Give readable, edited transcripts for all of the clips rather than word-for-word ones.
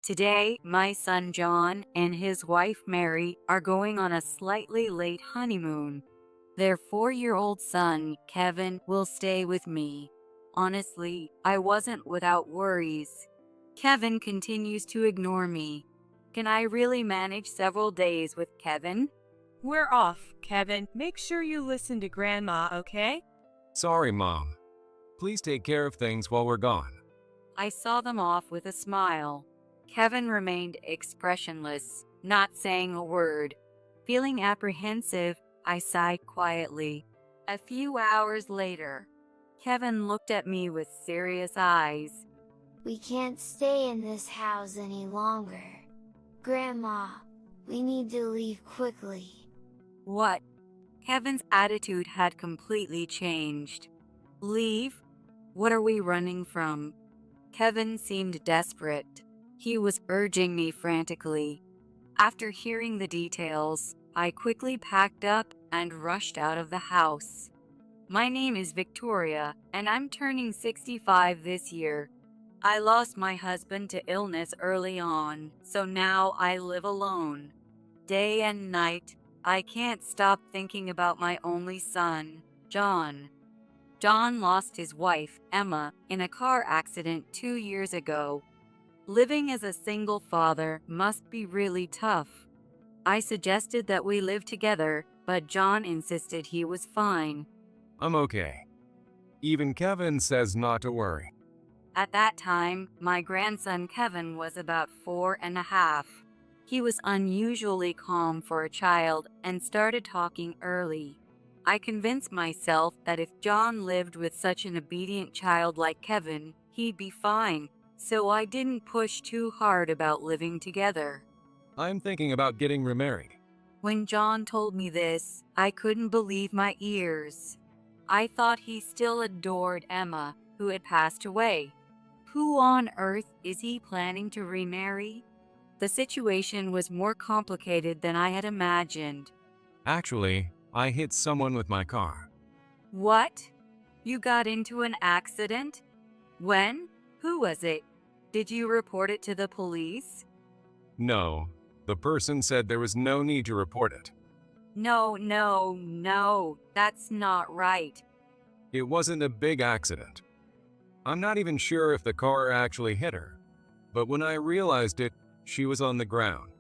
Today, my son John and his wife Mary are going on a slightly late honeymoon. Their 4-year-old son, Kevin, will stay with me. Honestly, I wasn't without worries. Kevin continues to ignore me. Can I really manage several days with Kevin? We're off, Kevin. Make sure you listen to Grandma, okay? Sorry, Mom. Please take care of things while we're gone. I saw them off with a smile. Kevin remained expressionless, not saying a word. Feeling apprehensive, I sighed quietly. A few hours later, Kevin looked at me with serious eyes. We can't stay in this house any longer. Grandma, we need to leave quickly. What? Kevin's attitude had completely changed. Leave? What are we running from? Kevin seemed desperate. He was urging me frantically. After hearing the details, I quickly packed up and rushed out of the house. My name is Victoria, and I'm turning 65 this year. I lost my husband to illness early on, so now I live alone. Day and night, I can't stop thinking about my only son, John. John lost his wife, Emma, in a car accident 2 years ago. Living as a single father must be really tough. I suggested that we live together, but John insisted he was fine. I'm okay. Even Kevin says not to worry. At that time, my grandson Kevin was about 4.5. He was unusually calm for a child and started talking early. I convinced myself that if John lived with such an obedient child like Kevin, he'd be fine, so I didn't push too hard about living together. I'm thinking about getting remarried. When John told me this, I couldn't believe my ears. I thought he still adored Emma, who had passed away. Who on earth is he planning to remarry? The situation was more complicated than I had imagined. Actually, I hit someone with my car. What? You got into an accident? When? Who was it? Did you report it to the police? No, the person said there was no need to report it. No, that's not right. It wasn't a big accident. I'm not even sure if the car actually hit her, but when I realized it, she was on the ground.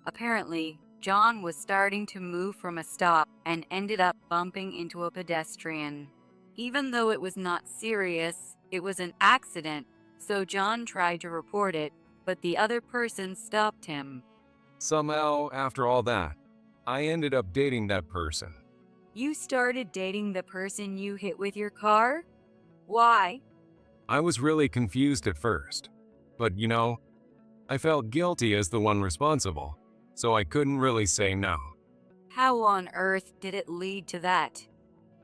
Apparently, John was starting to move from a stop and ended up bumping into a pedestrian. Even though it was not serious, it was an accident, so John tried to report it, but the other person stopped him. Somehow, after all that, I ended up dating that person. You started dating the person you hit with your car? Why? I was really confused at first, but I felt guilty as the one responsible, so I couldn't really say no. How on earth did it lead to that?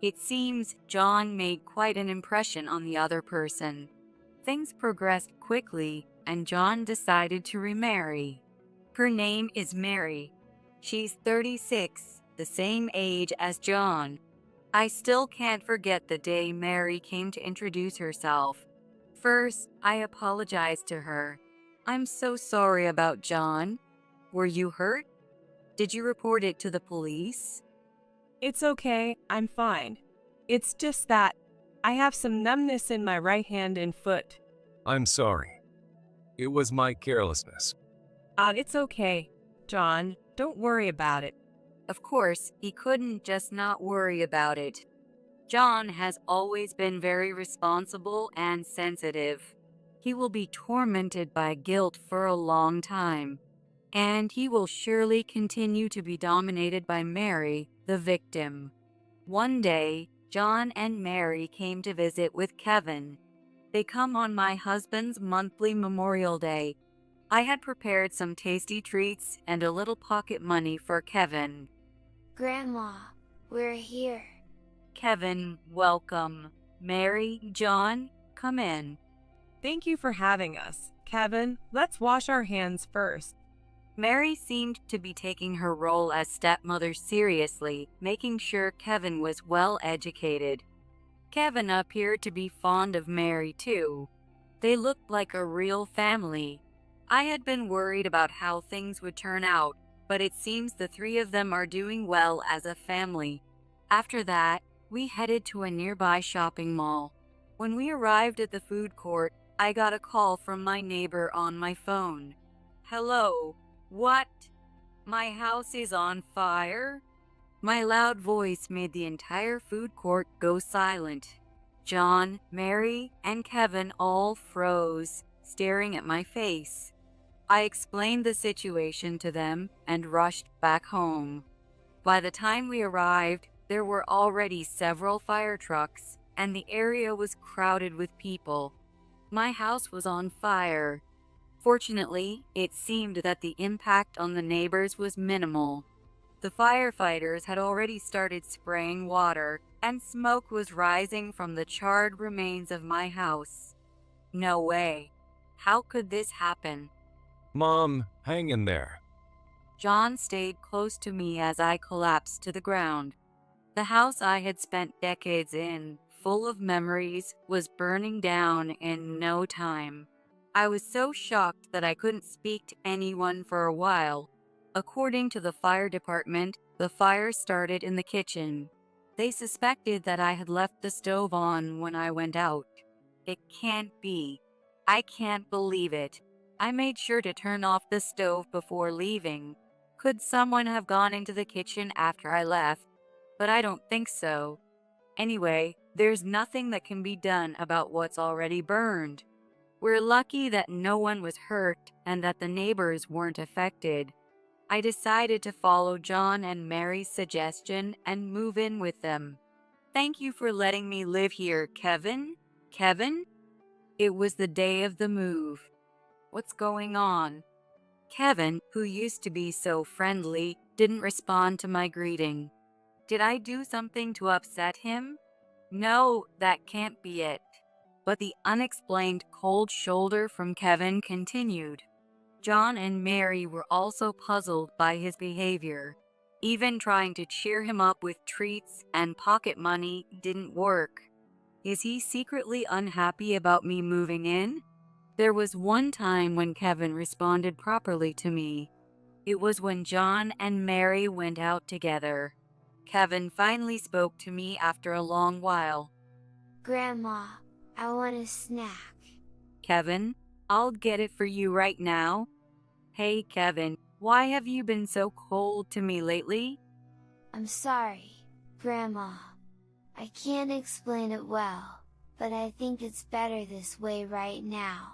It seems John made quite an impression on the other person. Things progressed quickly, and John decided to remarry. Her name is Mary. She's 36, the same age as John. I still can't forget the day Mary came to introduce herself. First, I apologized to her. I'm so sorry about John. Were you hurt? Did you report it to the police? It's okay, I'm fine. It's just that I have some numbness in my right hand and foot. I'm sorry. It was my carelessness. It's okay, John. Don't worry about it. Of course, he couldn't just not worry about it. John has always been very responsible and sensitive. He will be tormented by guilt for a long time, and he will surely continue to be dominated by Mary, the victim. One day, John and Mary came to visit with Kevin. They come on my husband's monthly Memorial Day. I had prepared some tasty treats and a little pocket money for Kevin. Grandma, we're here. Kevin, welcome. Mary, John, come in. Thank you for having us. Kevin, let's wash our hands first. Mary seemed to be taking her role as stepmother seriously, making sure Kevin was well educated. Kevin appeared to be fond of Mary too. They looked like a real family. I had been worried about how things would turn out, but it seems the three of them are doing well as a family. After that, we headed to a nearby shopping mall. When we arrived at the food court, I got a call from my neighbor on my phone. Hello, what? My house is on fire? My loud voice made the entire food court go silent. John, Mary, and Kevin all froze, staring at my face. I explained the situation to them and rushed back home. By the time we arrived, there were already several fire trucks, and the area was crowded with people. My house was on fire. Fortunately, it seemed that the impact on the neighbors was minimal. The firefighters had already started spraying water, and smoke was rising from the charred remains of my house. No way. How could this happen? Mom, hang in there. John stayed close to me as I collapsed to the ground. The house I had spent decades in, full of memories, was burning down in no time. I was so shocked that I couldn't speak to anyone for a while. According to the fire department, the fire started in the kitchen. They suspected that I had left the stove on when I went out. It can't be. I can't believe it. I made sure to turn off the stove before leaving. Could someone have gone into the kitchen after I left? But I don't think so. Anyway, there's nothing that can be done about what's already burned. We're lucky that no one was hurt and that the neighbors weren't affected. I decided to follow John and Mary's suggestion and move in with them. Thank you for letting me live here, Kevin. Kevin? It was the day of the move. What's going on? Kevin, who used to be so friendly, didn't respond to my greeting. Did I do something to upset him? No, that can't be it. But the unexplained cold shoulder from Kevin continued. John and Mary were also puzzled by his behavior. Even trying to cheer him up with treats and pocket money didn't work. Is he secretly unhappy about me moving in? There was one time when Kevin responded properly to me. It was when John and Mary went out together. Kevin finally spoke to me after a long while. Grandma, I want a snack. Kevin, I'll get it for you right now. Hey Kevin, why have you been so cold to me lately? I'm sorry, Grandma. I can't explain it well, but I think it's better this way right now.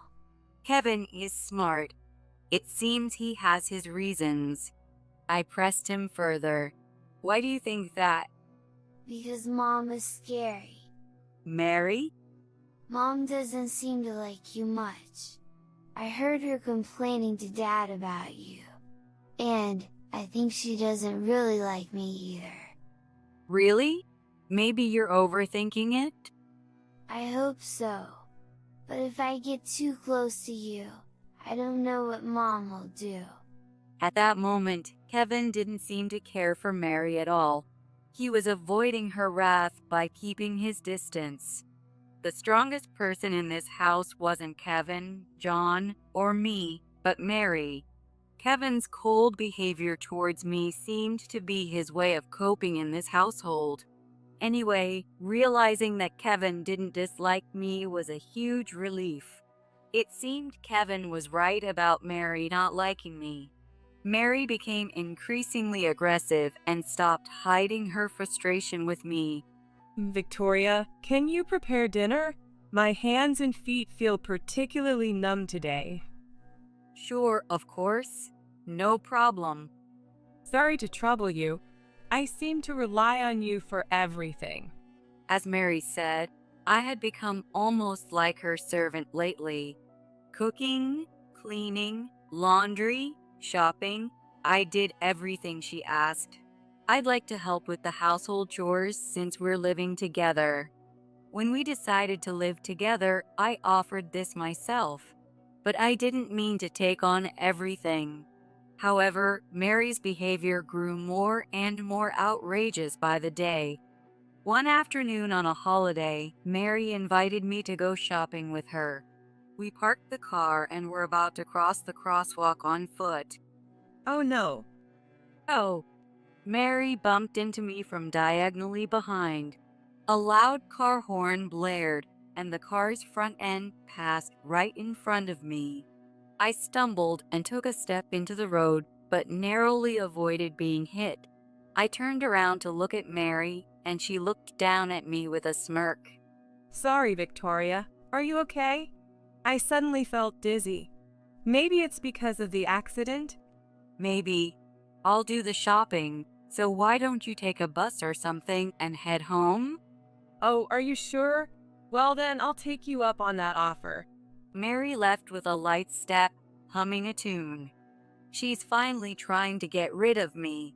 Kevin is smart. It seems he has his reasons. I pressed him further. Why do you think that? Because Mom is scary. Mary? Mom doesn't seem to like you much. I heard her complaining to Dad about you. And, I think she doesn't really like me either. Really? Maybe you're overthinking it? I hope so. But if I get too close to you, I don't know what Mom will do. At that moment, Kevin didn't seem to care for Mary at all. He was avoiding her wrath by keeping his distance. The strongest person in this house wasn't Kevin, John, or me, but Mary. Kevin's cold behavior towards me seemed to be his way of coping in this household. Anyway, realizing that Kevin didn't dislike me was a huge relief. It seemed Kevin was right about Mary not liking me. Mary became increasingly aggressive and stopped hiding her frustration with me. Victoria, can you prepare dinner? My hands and feet feel particularly numb today. Sure, of course. No problem. Sorry to trouble you. I seem to rely on you for everything. As Mary said, I had become almost like her servant lately. Cooking, cleaning, laundry, shopping, I did everything she asked. I'd like to help with the household chores since we're living together. When we decided to live together, I offered this myself, but I didn't mean to take on everything. However, Mary's behavior grew more and more outrageous by the day. One afternoon on a holiday, Mary invited me to go shopping with her. We parked the car and were about to cross the crosswalk on foot. Oh no. Oh, Mary bumped into me from diagonally behind. A loud car horn blared, and the car's front end passed right in front of me. I stumbled and took a step into the road, but narrowly avoided being hit. I turned around to look at Mary, and she looked down at me with a smirk. Sorry, Victoria. Are you okay? I suddenly felt dizzy. Maybe it's because of the accident? Maybe. I'll do the shopping, so why don't you take a bus or something and head home? Oh, are you sure? Well then, I'll take you up on that offer. Mary left with a light step, humming a tune. She's finally trying to get rid of me.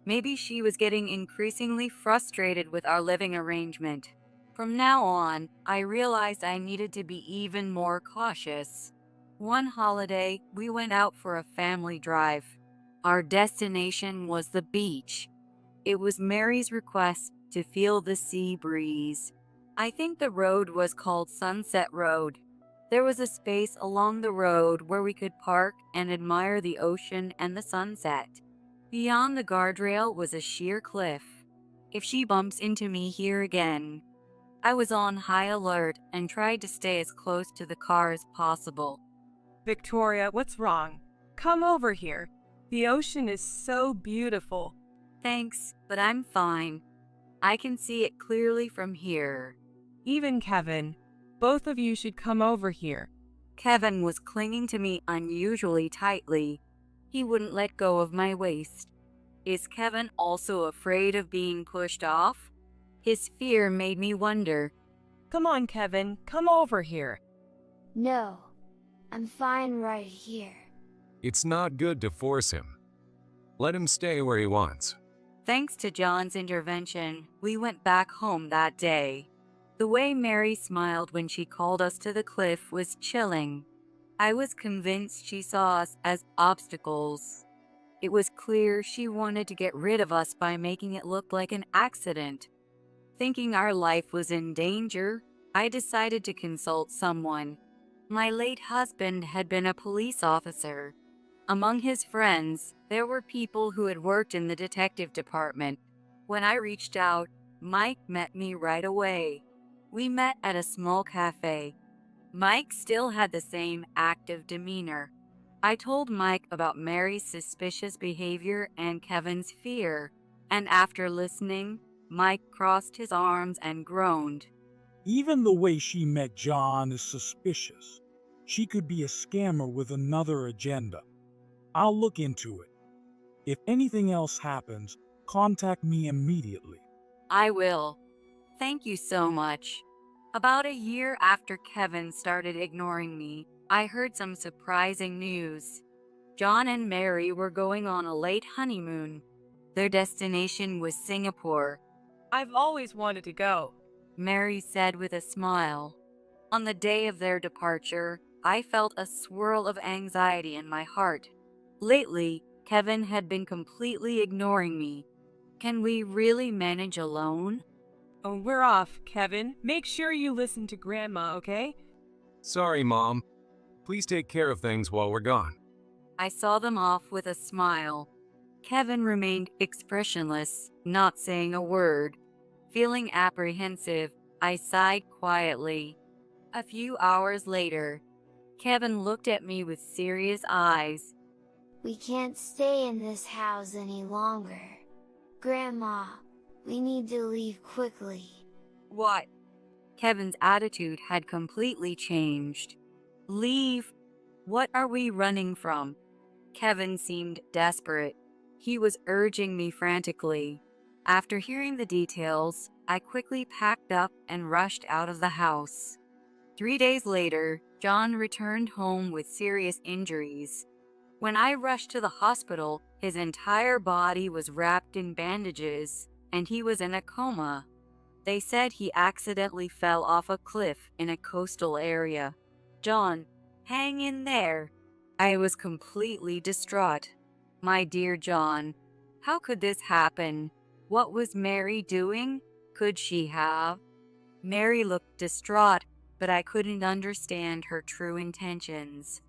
Maybe she was getting increasingly frustrated with our living arrangement. From now on, I realized I needed to be even more cautious. One holiday, we went out for a family drive. Our destination was the beach. It was Mary's request to feel the sea breeze. I think the road was called Sunset Road. There was a space along the road where we could park and admire the ocean and the sunset. Beyond the guardrail was a sheer cliff. If she bumps into me here again, I was on high alert and tried to stay as close to the car as possible. Victoria, what's wrong? Come over here. The ocean is so beautiful. Thanks, but I'm fine. I can see it clearly from here. Even Kevin. Both of you should come over here. Kevin was clinging to me unusually tightly. He wouldn't let go of my waist. Is Kevin also afraid of being pushed off? His fear made me wonder. Come on, Kevin. Come over here. No, I'm fine right here. It's not good to force him. Let him stay where he wants. Thanks to John's intervention, we went back home that day. The way Mary smiled when she called us to the cliff was chilling. I was convinced she saw us as obstacles. It was clear she wanted to get rid of us by making it look like an accident. Thinking our life was in danger, I decided to consult someone. My late husband had been a police officer. Among his friends, there were people who had worked in the detective department. When I reached out, Mike met me right away. We met at a small cafe. Mike still had the same active demeanor. I told Mike about Mary's suspicious behavior and Kevin's fear, and after listening, Mike crossed his arms and groaned. Even the way she met John is suspicious. She could be a scammer with another agenda. I'll look into it. If anything else happens, contact me immediately. I will. Thank you so much. About a year after Kevin started ignoring me, I heard some surprising news. John and Mary were going on a late honeymoon. Their destination was Singapore. I've always wanted to go. Mary said with a smile. On the day of their departure, I felt a swirl of anxiety in my heart. Lately, Kevin had been completely ignoring me. Can we really manage alone? Oh, we're off, Kevin. Make sure you listen to Grandma, okay? Sorry, Mom. Please take care of things while we're gone. I saw them off with a smile. Kevin remained expressionless, not saying a word. Feeling apprehensive, I sighed quietly. A few hours later, Kevin looked at me with serious eyes. We can't stay in this house any longer. Grandma, we need to leave quickly. What? Kevin's attitude had completely changed. Leave? What are we running from? Kevin seemed desperate. He was urging me frantically. After hearing the details, I quickly packed up and rushed out of the house. 3 days later, John returned home with serious injuries. When I rushed to the hospital, his entire body was wrapped in bandages, and he was in a coma. They said he accidentally fell off a cliff in a coastal area. John, hang in there. I was completely distraught. My dear John, how could this happen? What was Mary doing? Could she have? Mary looked distraught, but I couldn't understand her true intentions.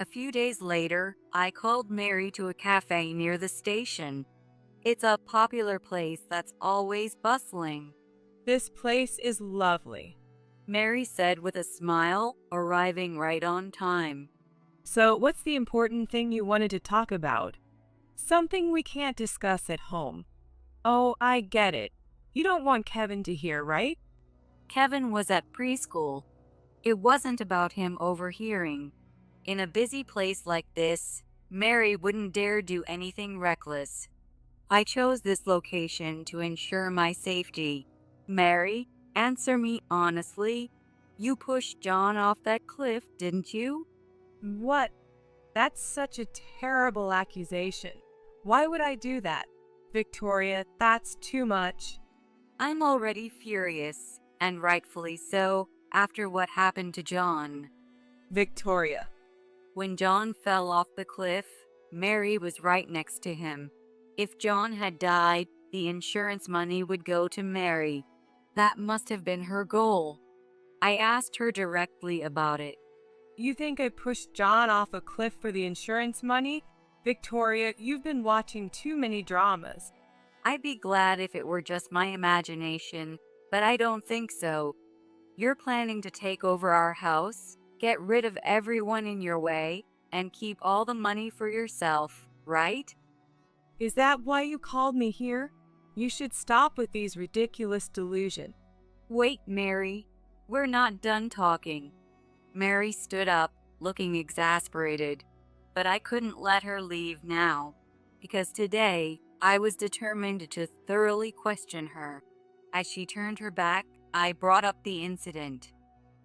A few days later, I called Mary to a cafe near the station. It's a popular place that's always bustling, This place is lovely. Mary said with a smile, arriving right on time. So, what's the important thing you wanted to talk about? Something we can't discuss at home. Oh, I get it. You don't want Kevin to hear, right? Kevin was at preschool. It wasn't about him overhearing. In a busy place like this, Mary wouldn't dare do anything reckless. I chose this location to ensure my safety. Mary, answer me honestly. You pushed John off that cliff, didn't you? What? That's such a terrible accusation. Why would I do that? Victoria, that's too much. I'm already furious, and rightfully so, after what happened to John. Victoria. When John fell off the cliff, Mary was right next to him. If John had died, the insurance money would go to Mary. That must have been her goal. I asked her directly about it. You think I pushed John off a cliff for the insurance money? Victoria, you've been watching too many dramas. I'd be glad if it were just my imagination, but I don't think so. You're planning to take over our house, get rid of everyone in your way, and keep all the money for yourself, right? Is that why you called me here? You should stop with these ridiculous delusions. Wait, Mary. We're not done talking. Mary stood up, looking exasperated, but I couldn't let her leave now, because today I was determined to thoroughly question her. As she turned her back, I brought up the incident.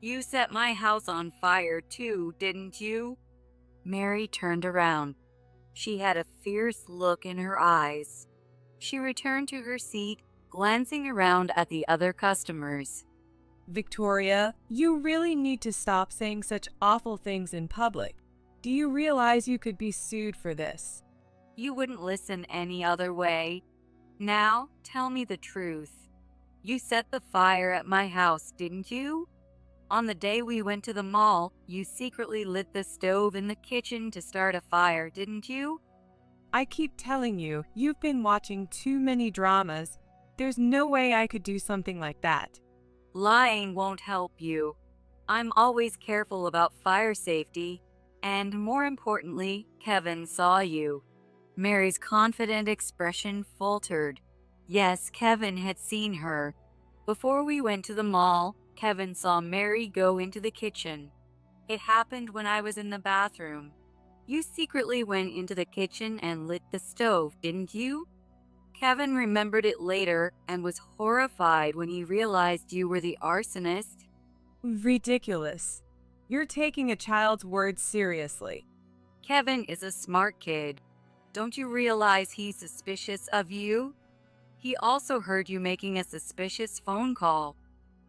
You set my house on fire too, didn't you? Mary turned around. She had a fierce look in her eyes. She returned to her seat, glancing around at the other customers. Victoria, you really need to stop saying such awful things in public. Do you realize you could be sued for this? You wouldn't listen any other way. Now, tell me the truth. You set the fire at my house, didn't you? On the day we went to the mall, you secretly lit the stove in the kitchen to start a fire, didn't you? I keep telling you, you've been watching too many dramas. There's no way I could do something like that. Lying won't help you. I'm always careful about fire safety, and more importantly, Kevin saw you. Mary's confident expression faltered. Yes, Kevin had seen her. Before we went to the mall, Kevin saw Mary go into the kitchen. It happened when I was in the bathroom. You secretly went into the kitchen and lit the stove, didn't you? Kevin remembered it later and was horrified when he realized you were the arsonist. Ridiculous. You're taking a child's words seriously. Kevin is a smart kid. Don't you realize he's suspicious of you? He also heard you making a suspicious phone call.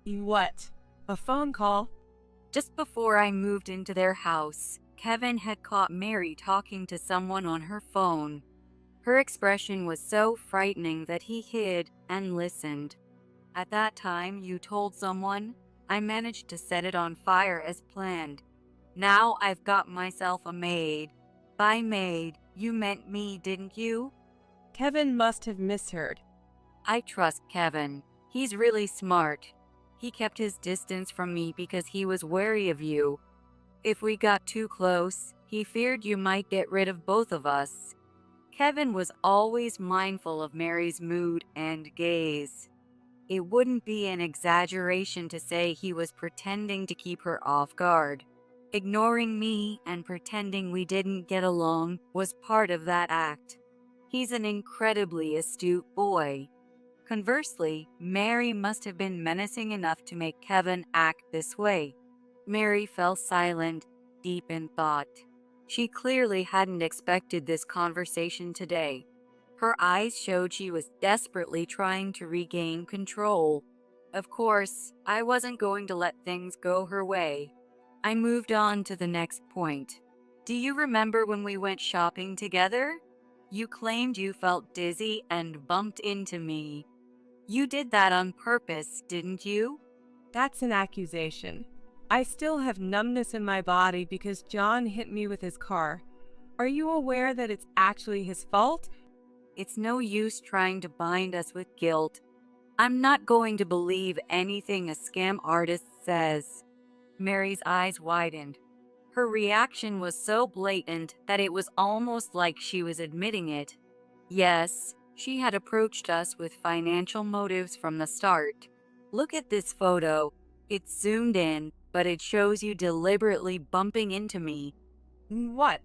What? A phone call? Just before I moved into their house, Kevin had caught Mary talking to someone on her phone. Her expression was so frightening that he hid and listened. At that time, you told someone, I managed to set it on fire as planned. Now I've got myself a maid. By maid, you meant me, didn't you? Kevin must have misheard. I trust Kevin. He's really smart. He kept his distance from me because he was wary of you. If we got too close, he feared you might get rid of both of us. Kevin was always mindful of Mary's mood and gaze. It wouldn't be an exaggeration to say he was pretending to keep her off guard. Ignoring me and pretending we didn't get along was part of that act. He's an incredibly astute boy. Conversely, Mary must have been menacing enough to make Kevin act this way. Mary fell silent, deep in thought. She clearly hadn't expected this conversation today. Her eyes showed she was desperately trying to regain control. Of course, I wasn't going to let things go her way. I moved on to the next point. Do you remember when we went shopping together? You claimed you felt dizzy and bumped into me. You did that on purpose, didn't you? That's an accusation. I still have numbness in my body because John hit me with his car. Are you aware that it's actually his fault? It's no use trying to bind us with guilt. I'm not going to believe anything a scam artist says. Mary's eyes widened. Her reaction was so blatant that it was almost like she was admitting it. Yes, she had approached us with financial motives from the start. Look at this photo. It's zoomed in, but it shows you deliberately bumping into me. What?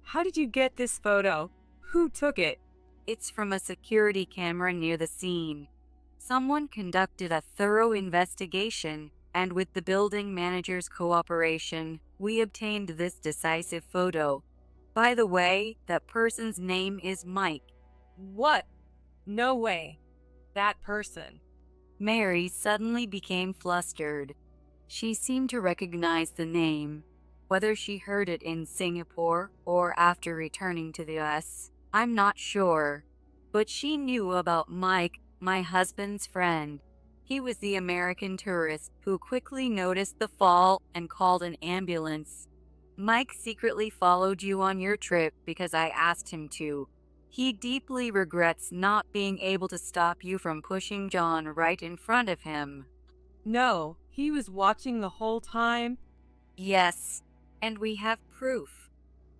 How did you get this photo? Who took it? It's from a security camera near the scene. Someone conducted a thorough investigation, and with the building manager's cooperation, we obtained this decisive photo. By the way, that person's name is Mike. What? No way. That person. Mary suddenly became flustered. She seemed to recognize the name. Whether she heard it in Singapore or after returning to the US, I'm not sure. But she knew about Mike, my husband's friend. He was the American tourist who quickly noticed the fall and called an ambulance. Mike secretly followed you on your trip because I asked him to. He deeply regrets not being able to stop you from pushing John right in front of him. No, he was watching the whole time. Yes, and we have proof.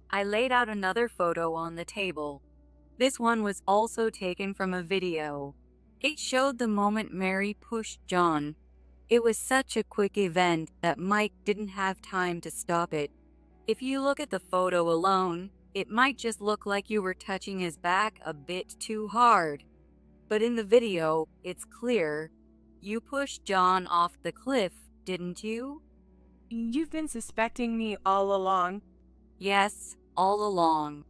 I laid out another photo on the table. This one was also taken from a video. It showed the moment Mary pushed John. It was such a quick event that Mike didn't have time to stop it. If you look at the photo alone, it might just look like you were touching his back a bit too hard. But in the video, it's clear. You pushed John off the cliff, didn't you? You've been suspecting me all along. Yes, all along.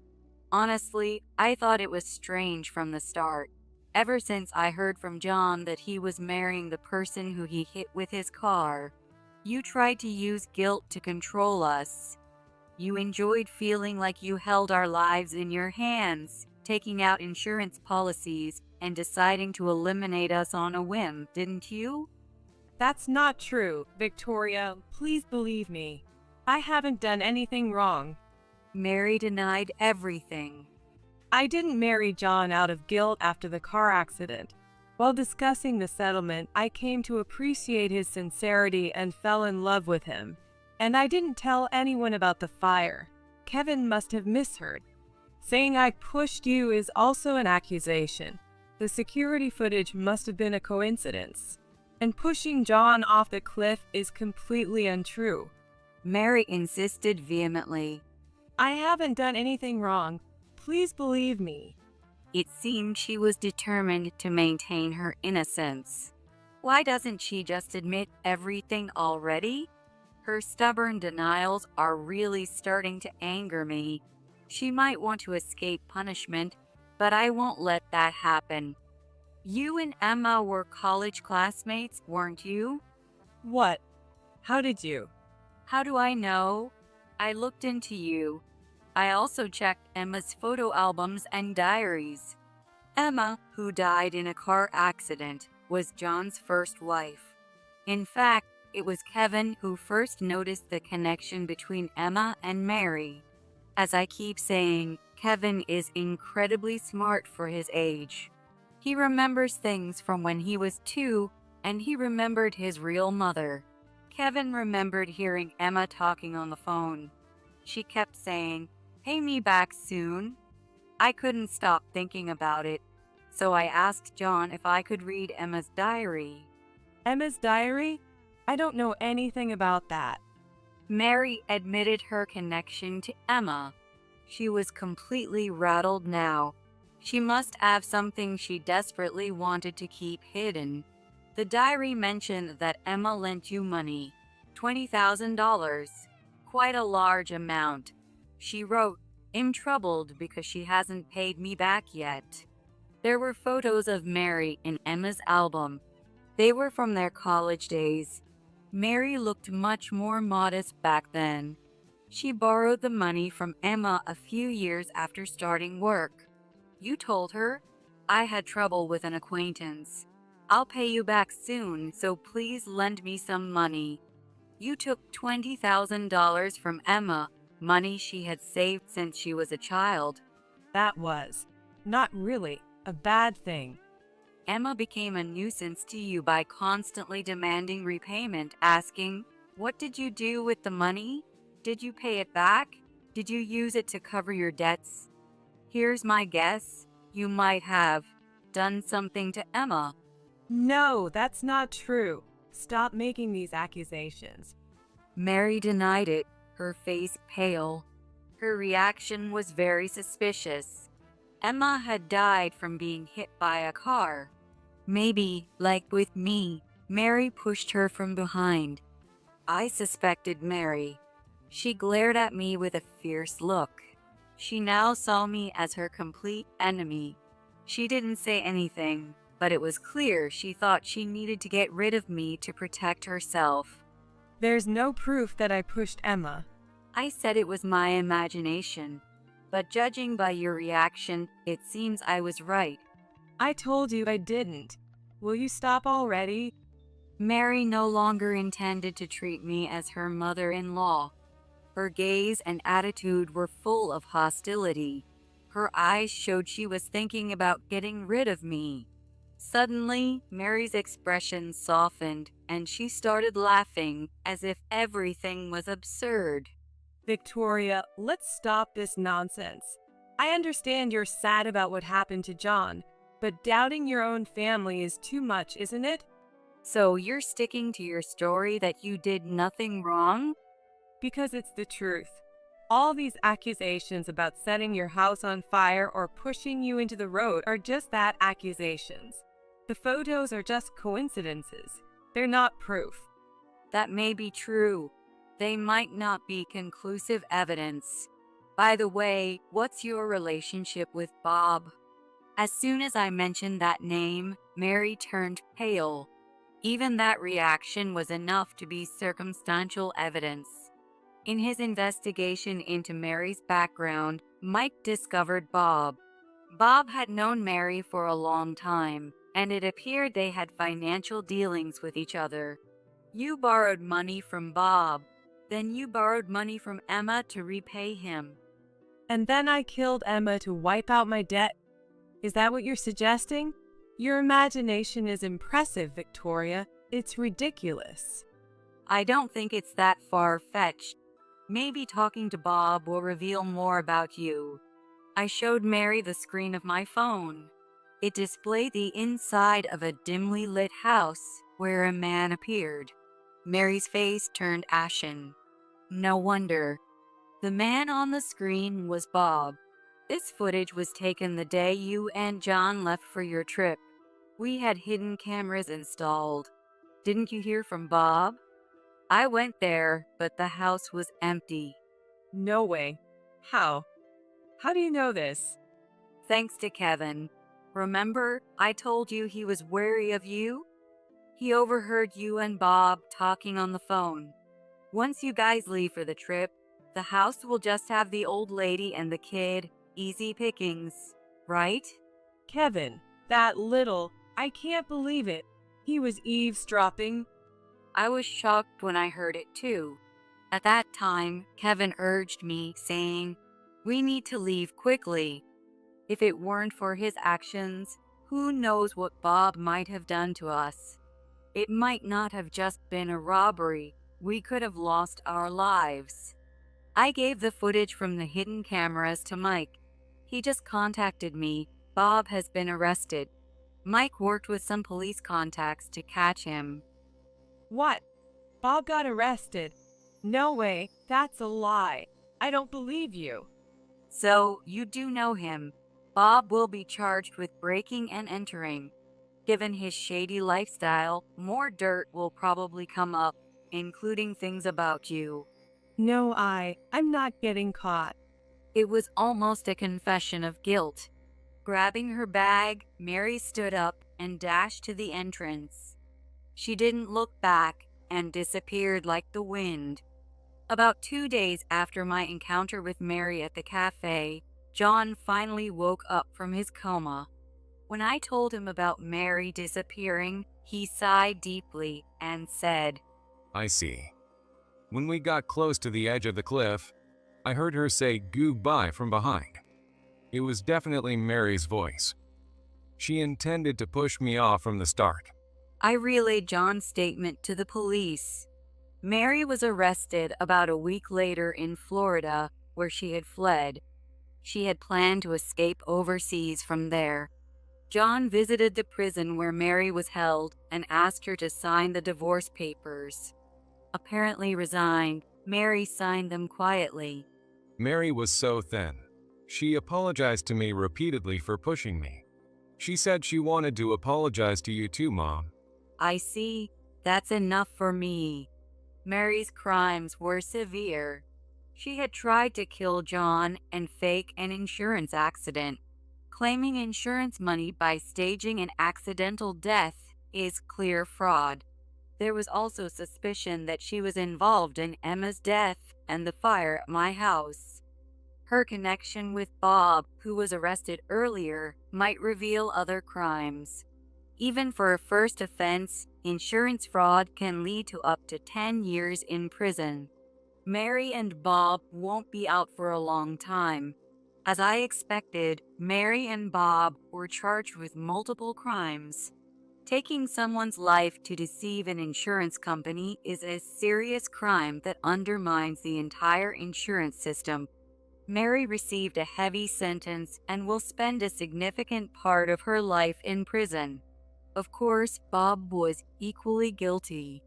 Honestly, I thought it was strange from the start. Ever since I heard from John that he was marrying the person who he hit with his car. You tried to use guilt to control us. You enjoyed feeling like you held our lives in your hands, taking out insurance policies and deciding to eliminate us on a whim, didn't you? That's not true, Victoria. Please believe me. I haven't done anything wrong. Mary denied everything. I didn't marry John out of guilt after the car accident. While discussing the settlement, I came to appreciate his sincerity and fell in love with him. And I didn't tell anyone about the fire. Kevin must have misheard. Saying I pushed you is also an accusation. The security footage must have been a coincidence. And pushing John off the cliff is completely untrue. Mary insisted vehemently. I haven't done anything wrong. Please believe me. It seemed she was determined to maintain her innocence. Why doesn't she just admit everything already? Her stubborn denials are really starting to anger me. She might want to escape punishment, but I won't let that happen. You and Emma were college classmates, weren't you? What? How did you? How do I know? I looked into you. I also checked Emma's photo albums and diaries. Emma, who died in a car accident, was John's first wife. In fact, it was Kevin who first noticed the connection between Emma and Mary. As I keep saying, Kevin is incredibly smart for his age. He remembers things from when he was 2, and he remembered his real mother. Kevin remembered hearing Emma talking on the phone. She kept saying, "Pay me back soon." I couldn't stop thinking about it, so I asked John if I could read Emma's diary. Emma's diary? I don't know anything about that. Mary admitted her connection to Emma. She was completely rattled now. She must have something she desperately wanted to keep hidden. The diary mentioned that Emma lent you money, $20,000, quite a large amount. She wrote, "I'm troubled because she hasn't paid me back yet." There were photos of Mary in Emma's album. They were from their college days. Mary looked much more modest back then. She borrowed the money from Emma a few years after starting work. You told her, "I had trouble with an acquaintance. I'll pay you back soon, so please lend me some money." You took $20,000 from Emma, money she had saved since she was a child. That was, not really, a bad thing. Emma became a nuisance to you by constantly demanding repayment, asking, "What did you do with the money? Did you pay it back? Did you use it to cover your debts?" Here's my guess. You might have done something to Emma. No, that's not true. Stop making these accusations. Mary denied it, her face pale. Her reaction was very suspicious. Emma had died from being hit by a car. Maybe, like with me, Mary pushed her from behind. I suspected Mary. She glared at me with a fierce look. She now saw me as her complete enemy. She didn't say anything, but it was clear she thought she needed to get rid of me to protect herself. There's no proof that I pushed Emma. I said it was my imagination, but judging by your reaction, it seems I was right. I told you I didn't. Will you stop already? Mary no longer intended to treat me as her mother-in-law. Her gaze and attitude were full of hostility. Her eyes showed she was thinking about getting rid of me. Suddenly, Mary's expression softened, and she started laughing as if everything was absurd. Victoria, let's stop this nonsense. I understand you're sad about what happened to John, but doubting your own family is too much, isn't it? So you're sticking to your story that you did nothing wrong? Because it's the truth. All these accusations about setting your house on fire or pushing you into the road are just that, accusations. The photos are just coincidences. They're not proof. That may be true. They might not be conclusive evidence. By the way, what's your relationship with Bob? As soon as I mentioned that name, Mary turned pale. Even that reaction was enough to be circumstantial evidence. In his investigation into Mary's background, Mike discovered Bob. Bob had known Mary for a long time, and it appeared they had financial dealings with each other. You borrowed money from Bob. Then you borrowed money from Emma to repay him. And then I killed Emma to wipe out my debt. Is that what you're suggesting? Your imagination is impressive, Victoria. It's ridiculous. I don't think it's that far-fetched. Maybe talking to Bob will reveal more about you. I showed Mary the screen of my phone. It displayed the inside of a dimly lit house where a man appeared. Mary's face turned ashen. No wonder. The man on the screen was Bob. This footage was taken the day you and John left for your trip. We had hidden cameras installed. Didn't you hear from Bob? I went there, but the house was empty. No way. How? How do you know this? Thanks to Kevin. Remember, I told you he was wary of you? He overheard you and Bob talking on the phone. Once you guys leave for the trip, the house will just have the old lady and the kid, easy pickings, right? Kevin, that little, I can't believe it. He was eavesdropping. I was shocked when I heard it too. At that time, Kevin urged me, saying, "We need to leave quickly." If it weren't for his actions, who knows what Bob might have done to us. It might not have just been a robbery. We could have lost our lives. I gave the footage from the hidden cameras to Mike. He just contacted me. Bob has been arrested. Mike worked with some police contacts to catch him. What? Bob got arrested? No way, that's a lie. I don't believe you. So, you do know him. Bob will be charged with breaking and entering. Given his shady lifestyle, more dirt will probably come up, including things about you. No, I'm not getting caught. It was almost a confession of guilt. Grabbing her bag, Mary stood up and dashed to the entrance. She didn't look back and disappeared like the wind. About 2 days after my encounter with Mary at the cafe, John finally woke up from his coma. When I told him about Mary disappearing, he sighed deeply and said, I see. When we got close to the edge of the cliff, I heard her say goodbye from behind. It was definitely Mary's voice. She intended to push me off from the start. I relayed John's statement to the police. Mary was arrested about a week later in Florida, where she had fled. She had planned to escape overseas from there. John visited the prison where Mary was held and asked her to sign the divorce papers. Apparently resigned, Mary signed them quietly. Mary was so thin. She apologized to me repeatedly for pushing me. She said she wanted to apologize to you too, Mom. I see. That's enough for me. Mary's crimes were severe. She had tried to kill John and fake an insurance accident. Claiming insurance money by staging an accidental death is clear fraud. There was also suspicion that she was involved in Emma's death and the fire at my house. Her connection with Bob, who was arrested earlier, might reveal other crimes. Even for a first offense, insurance fraud can lead to up to 10 years in prison. Mary and Bob won't be out for a long time. As I expected, Mary and Bob were charged with multiple crimes. Taking someone's life to deceive an insurance company is a serious crime that undermines the entire insurance system. Mary received a heavy sentence and will spend a significant part of her life in prison. Of course, Bob was equally guilty.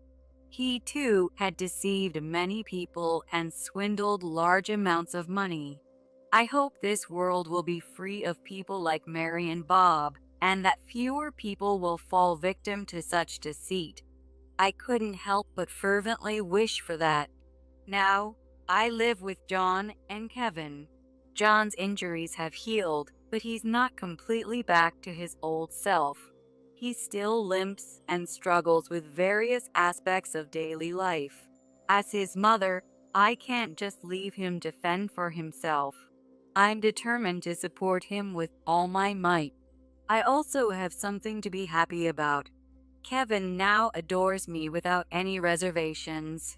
He too had deceived many people and swindled large amounts of money. I hope this world will be free of people like Mary and Bob, and that fewer people will fall victim to such deceit. I couldn't help but fervently wish for that. Now, I live with John and Kevin. John's injuries have healed, but he's not completely back to his old self. He still limps and struggles with various aspects of daily life. As his mother, I can't just leave him to fend for himself. I'm determined to support him with all my might. I also have something to be happy about. Kevin now adores me without any reservations.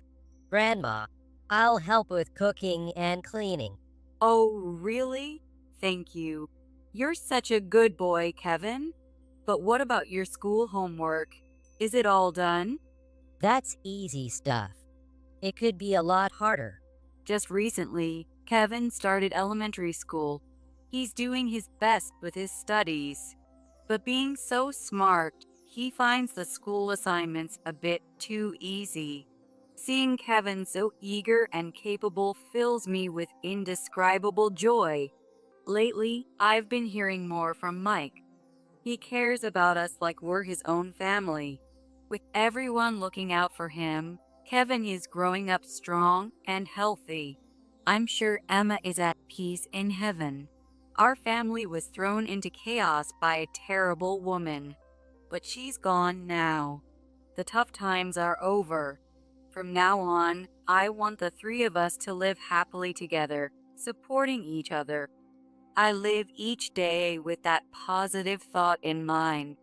Grandma, I'll help with cooking and cleaning. Oh, really? Thank you. You're such a good boy, Kevin. But what about your school homework? Is it all done? That's easy stuff. It could be a lot harder. Just recently, Kevin started elementary school. He's doing his best with his studies. But being so smart, he finds the school assignments a bit too easy. Seeing Kevin so eager and capable fills me with indescribable joy. Lately, I've been hearing more from Mike. He cares about us like we're his own family. With everyone looking out for him, Kevin is growing up strong and healthy. I'm sure Emma is at peace in heaven. Our family was thrown into chaos by a terrible woman, but she's gone now. The tough times are over. From now on, I want the three of us to live happily together, supporting each other. I live each day with that positive thought in mind.